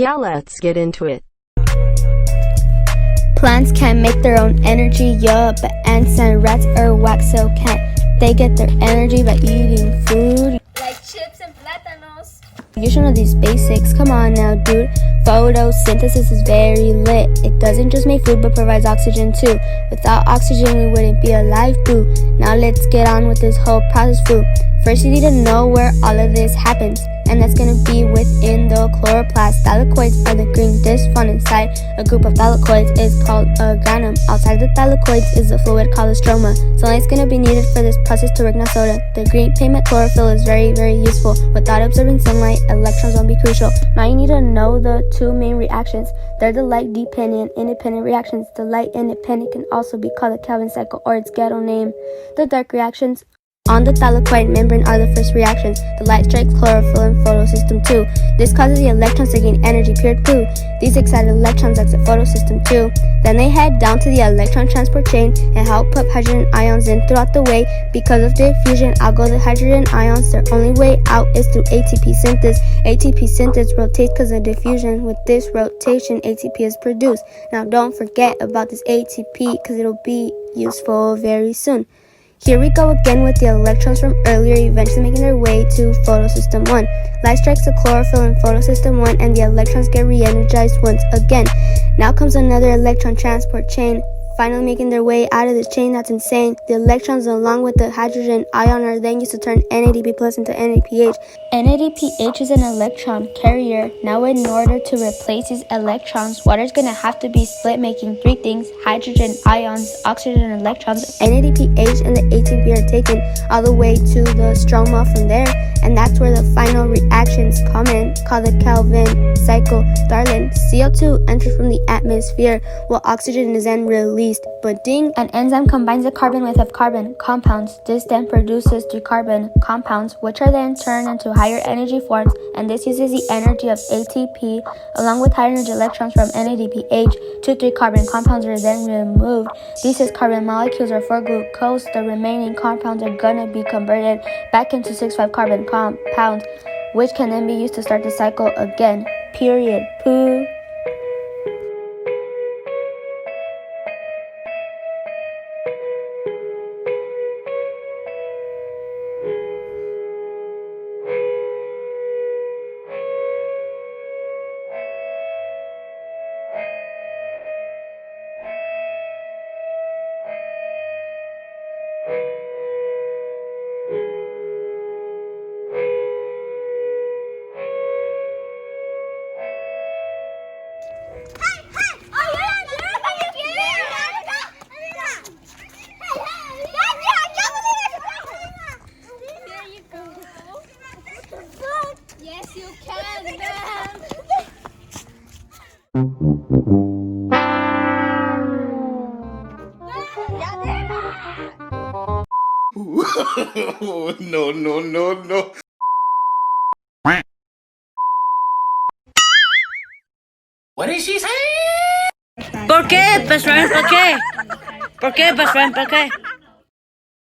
Yeah, let's get into it. Plants can't make their own energy, yeah, but ants and rats or wax so can't. They get their energy by eating food. Like chips and plátanos. You should know these basics, come on now, dude. Photosynthesis is very lit. It doesn't just make food but provides oxygen too. Without oxygen we wouldn't be alive, boo. Now let's get on with this whole process, food. First you need to know where all of this happens, and that's gonna be within the chloroplast. Thylakoids are the green disc found inside. A group of thylakoids is called a granum. Outside the thylakoids is a fluid called a stroma. Sunlight's gonna be needed for this process to work. Now soda. The green pigment chlorophyll is very, very useful. Without absorbing sunlight, electrons won't be crucial. Now you need to know the two main reactions. They're the light-dependent and independent reactions. The light-independent can also be called the Calvin cycle or its ghetto name. The dark reactions on the thylakoid membrane are the first reactions. The light strikes chlorophyll in photosystem 2. This causes the electrons to gain energy, pure poo. These excited electrons exit photosystem 2. Then they head down to the electron transport chain and help put hydrogen ions in throughout the way. Because of diffusion, outgo the hydrogen ions. Their only way out is through ATP synthesis. ATP synthesis rotates because of diffusion. With this rotation, ATP is produced. Now don't forget about this ATP because it'll be useful very soon. Here we go again with the electrons from earlier eventually making their way to photosystem 1. Light strikes the chlorophyll in photosystem 1 and the electrons get re-energized once again. Now comes another electron transport chain, finally making their way out of this chain. That's insane. The electrons along with the hydrogen ion are then used to turn NADP plus into NADPH. NADPH is an electron carrier. Now in order to replace these electrons, water is going to have to be split, making three things: hydrogen ions, oxygen, and electrons. NADPH and the ATP are taken all the way to the stroma from there, and that's where the final reactions come in, called the Calvin cycle. Darling, CO2 enters from the atmosphere while oxygen is then released. But ding, an enzyme combines the carbon with a carbon compounds. This then produces three carbon compounds, which are then turned into higher energy forms, and this uses the energy of ATP along with higher energy electrons from NADPH. Two 3 carbon compounds are then removed. These 6 carbon molecules are for glucose. The remaining compounds are gonna be converted back into 6 5 carbon compounds, which can then be used to start the cycle again. Period. Poo. Yes, you can, man. No, no, no, no. What did she say? ¿Por qué, best friend? ¿Por qué? ¿Por qué, best friend? ¿Por qué?